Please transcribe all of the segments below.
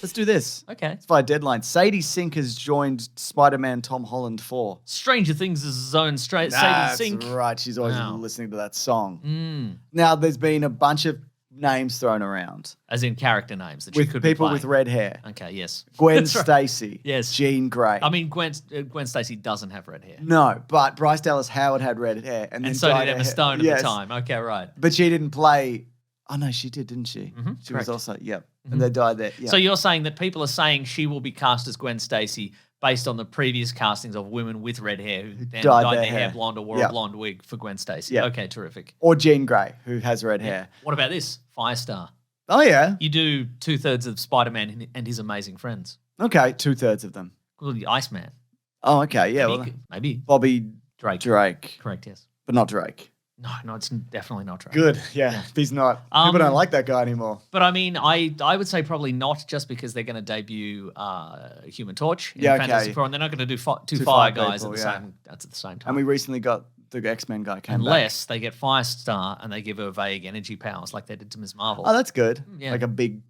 Let's do this. Okay. It's via Deadline. Sadie Sink has joined Spider-Man Tom Holland 4. Stranger Things is his own Sadie Sink. That's right. She's always Wow. listening to that song. Now, there's been a bunch of names thrown around. As in character names that she With could people be with playing. red hair. Okay, yes. Gwen That's right. Stacey. Yes. Jean Grey. I mean, Gwen Stacey doesn't have red hair. No, but Bryce Dallas Howard had red hair. And then And so dyed did her Emma hair. Stone at Yes. the time. Okay, right. But she didn't play. Oh, no, she did, didn't she? She correct. was also, yep. And they died there. Yeah. So you're saying that people are saying she will be cast as Gwen Stacey based on the previous castings of women with red hair who then dyed their hair blonde or wore a blonde wig for Gwen Stacey. Yeah. Okay, terrific. Or Jean Grey, who has red hair. What about this? Firestar. Oh, yeah. You do 2/3 of Spider-Man and his amazing friends. Okay, 2/3 of them. Well, the Iceman. Oh, okay. Yeah. Maybe Bobby Drake. Drake. Correct, yes. But not Drake. No, it's definitely not Drake. Good. Yeah. He's not. People don't like that guy anymore. But I mean, I would say probably not, just because they're going to debut Human Torch in Yeah, Fantastic okay. Four, and they're not going to do two Two Fire Fire guys people, at the same time. And we recently got the X-Men guy came back. Unless they get Firestar and they give her vague energy powers like they did to Ms. Marvel. Oh, that's good. Yeah. Like a big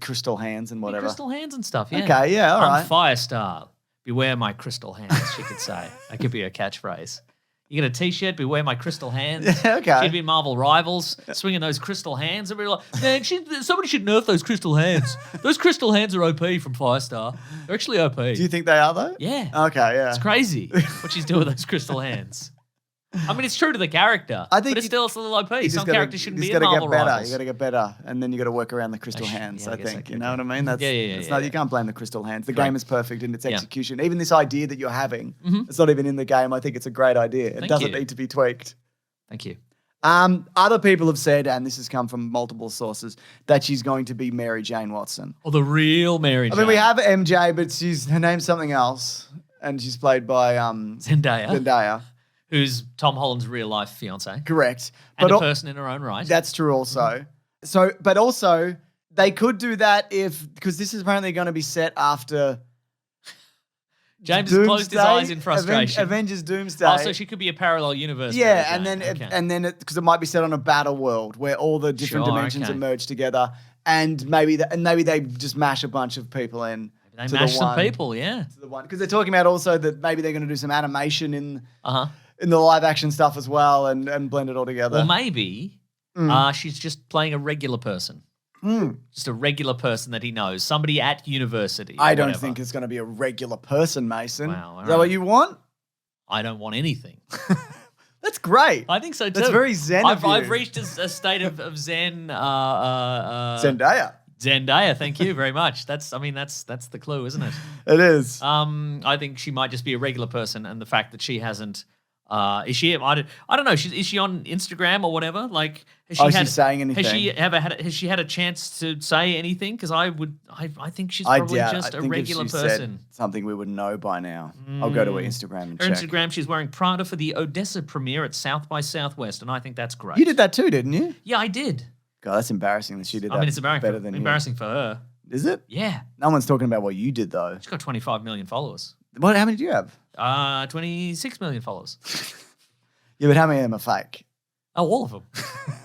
crystal hands and whatever. Crystal hands and stuff, yeah. Okay, yeah, all I'm right. Firestar. Beware my crystal hands, she could say. That could be a catchphrase. You get a T-shirt, beware my crystal hands. Yeah, okay. She'd be in Marvel Rivals, swinging those crystal hands. And we're like, man, somebody should nerf those crystal hands. Those crystal hands are OP from Firestar. They're actually OP. Do you think they are though? Yeah. Okay, yeah. It's crazy what she's doing with those crystal hands. I mean, it's true to the character, I think but it's still a little OP. You just Some gotta- characters shouldn't you be just in gotta Marvel get better. Rivals. You got to get better, and then you got to work around the crystal hands. yeah, I I guess think I you know what I mean. That's Yeah. it's not, you can't blame the crystal hands. The Correct. game is perfect in its Yeah. execution. Even this idea that you're having, it's not even in the game. I think it's a great idea. It Thank doesn't you. need to be tweaked. Thank you. Other people have said, and this has come from multiple sources, that she's going to be Mary Jane Watson. Or the real Mary Jane. I mean, we have MJ, but her name's something else, and she's played by Zendaya. Who's Tom Holland's real life fiance. Correct. And But a person in her own right. that's true also. But also, they could do that because this is apparently going to be set after James has closed his Doomsday, eyes in frustration. Avengers Doomsday. Oh, so she could be a parallel universe. yeah, Mary and Jane. then Okay. because it might be set on a battle world where all the different Sure, dimensions okay. are merged together, and maybe they just mash a bunch of people in. They to mash the some one, people, yeah. to the one because they're talking about also that maybe they're going to do some animation in Uh-huh. the live action stuff as well and blend it all together. Or maybe she's just playing a regular person. Just a regular person that he knows. Somebody at university. I or don't whatever. think it's going to be a regular person, Mason. Wow, all Is that what right. you want? I don't want anything. That's great. I think so too. That's very zen of I've you. reached a state of zen. Zendaya. Zendaya, thank you very much. That's the clue, isn't it? It is. I think she might just be a regular person, and the fact that she hasn't, is she? I don't know. Is she on Instagram or whatever? Like, has she Oh, she's saying anything? Has she had a chance to say anything? Because I think she's probably just a regular if she person. said something we would know by now. I'll go to her Instagram and Her check. Instagram, she's wearing Prada for the Odessa premiere at South by Southwest, and I think that's great. You did that too, didn't you? Yeah, I did. God, that's embarrassing that she did that. I mean, it's better than embarrassing for her. you. Is it? Yeah, No one's talking about what you did though. she's got 25 million followers. What? How many do you have? 26 million followers. Yeah, but how many of them are fake? Oh, all of them.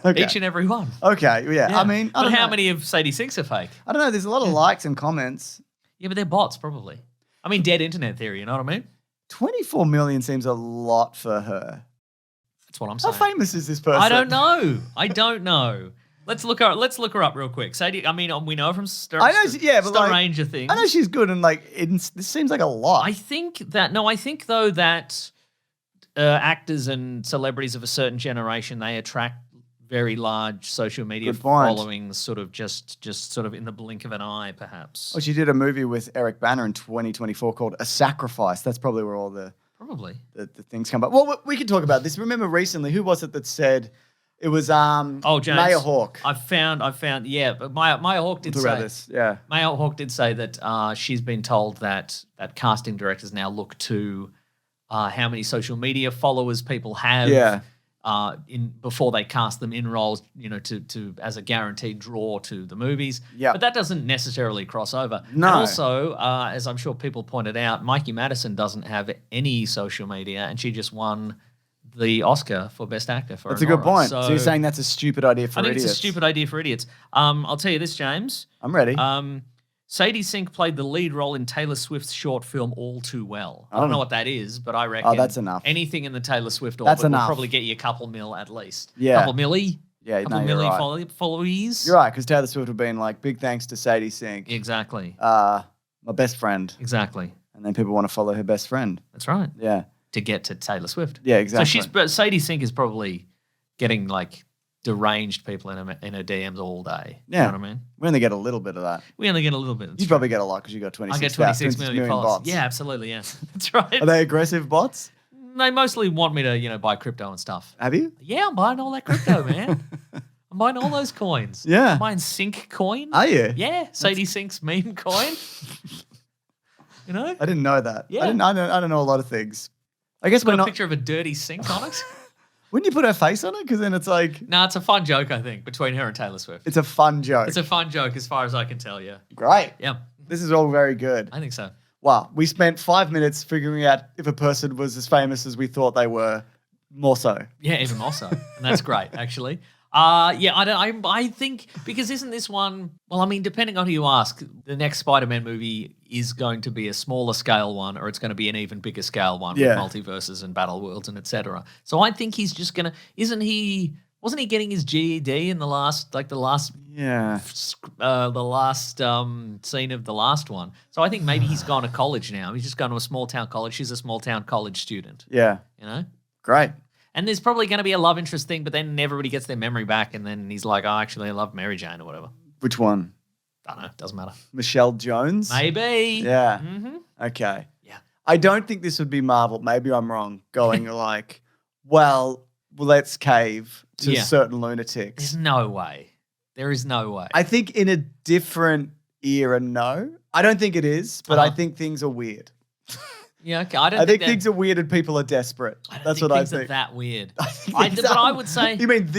Okay. Each and every one. Okay. Yeah. Yeah. I mean, I but don't how know. many of Sadie Sinks are fake? I don't know. There's a lot of likes and comments. Yeah, but they're bots probably. I mean, dead internet theory. You know what I mean? 24 million seems a lot for her. That's what I'm How saying. famous is this person? I don't know. Let's look her up real quick. Sadie. I mean, we know from I know, but like, Ranger things. I know she's good, and like, this seems like a lot. I think though that actors and celebrities of a certain generation, they attract very large social media Good point. followings, sort of just sort of in the blink of an eye, perhaps. Well, she did a movie with Eric Banner in 2024 called A Sacrifice. That's probably where all the Probably. things come up. Well, we can talk about this. Remember recently, who was it that said it was James. Maya Hawke? I found, yeah, but Maya Hawke did Talk say about this. Yeah. Maya Hawke did say that she's been told that casting directors now look to how many social media followers people have. Yeah. Before they cast them in roles, to as a guaranteed draw to the movies. Yeah. But that doesn't necessarily cross over. No. And also, as I'm sure people pointed out, Mikey Madison doesn't have any social media, and she just won the Oscar for Best Actor for That's a good Anora. point. So you're saying that's a stupid idea for I think idiots? it's a stupid idea for idiots. I'll tell you this, James. I'm ready. Sadie Sink played the lead role in Taylor Swift's short film All Too Well. I don't know what that is, but I reckon that's enough. anything in the Taylor Swift orbit will probably get you a couple mil at least. Yeah. Couple milli? Yeah, couple you're right. followers? You're right, because Taylor Swift would have been like, big thanks to Sadie Sink. Exactly. My best friend. Exactly. And then people want to follow her best friend. That's right. Yeah. To get to Taylor Swift. Yeah, exactly. But Sadie Sink is probably getting like deranged people in her DMs all day. Yeah. You know what I mean? We only get a little bit of that. We only get a little bit. You probably get a lot because you got 26 I get 26 million followers. bots. Yeah, absolutely. Yeah. That's right. Are they aggressive bots? They mostly want me to, buy crypto and stuff. Have you? Yeah, I'm buying all that crypto, man. I'm buying all those coins. Yeah. I'm buying Sink coin. Are you? Yeah. Sadie Sink's meme coin. I didn't know that. Yeah. I don't know a lot of things. I guess Put we're a not. picture of a dirty sink on it. Wouldn't you put her face on it? Because then it's like. No, it's a fun joke, I think, between her and Taylor Swift. It's a fun joke. It's a fun joke as far as I can tell, yeah. Great. Yeah. This is all very good. I think so. Wow. We spent 5 minutes figuring out if a person was as famous as we thought they were. More so. Yeah, even more so. And that's great, actually. I think because isn't this one? Well, I mean, depending on who you ask, the next Spider-Man movie is going to be a smaller scale one, or it's going to be an even bigger scale one with multiverses and battle worlds and etc. So I think he's just gonna. Wasn't he getting his GED in the last scene of the last one? So I think maybe he's gone to college now. He's just gone to a small town college. She's a small town college student. Yeah. Great. And there's probably going to be a love interest thing, but then everybody gets their memory back, and then he's like, "Oh, actually, I love Mary Jane or whatever." Which one? I don't know. Doesn't matter. Michelle Jones? Maybe. Yeah. Mm-hmm. Okay. Yeah. I don't think this would be Marvel. Maybe I'm wrong. Going like, well, let's cave to certain lunatics. There's no way. There is no way. I think in a different era, no. I don't think it is, but I think things are weird. Yeah, okay. I think things are weird and people are desperate. That's what I think. Things are that weird. But I would say. You mean,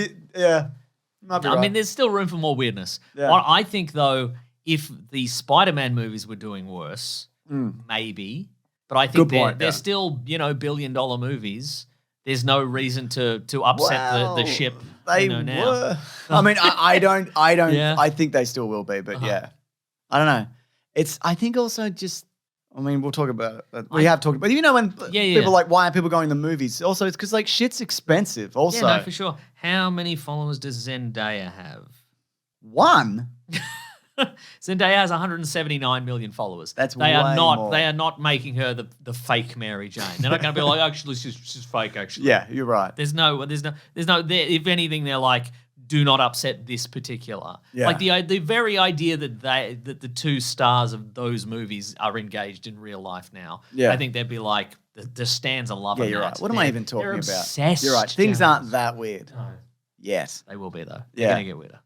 there's still room for more weirdness. Yeah. What I think, though, if the Spider-Man movies were doing worse, maybe. But I think they're still, billion-dollar movies. There's no reason to upset the ship. They now. were. I mean, I don't. Yeah. I think they still will be, but yeah, I don't know. I think also just. I mean, we'll talk about it. We have talked about it. When people are like, why are people going to the movies? Also, it's because, like, shit's expensive also. Yeah, no, for sure. How many followers does Zendaya have? 1? Zendaya has 179 million followers. Way more. They are not making her the fake Mary Jane. They're not going to be like, actually, she's fake, actually. Yeah, you're right. There's no, if anything, they're like, do not upset this particular. Yeah. Like the very idea that the two stars of those movies are engaged in real life now. Yeah. I think they'd be like the stands are loving. Yeah, you're right. What am I even talking about? Obsessed, You're right. Things aren't that weird. No. Yes. They will be though. Yeah. They're gonna get weirder.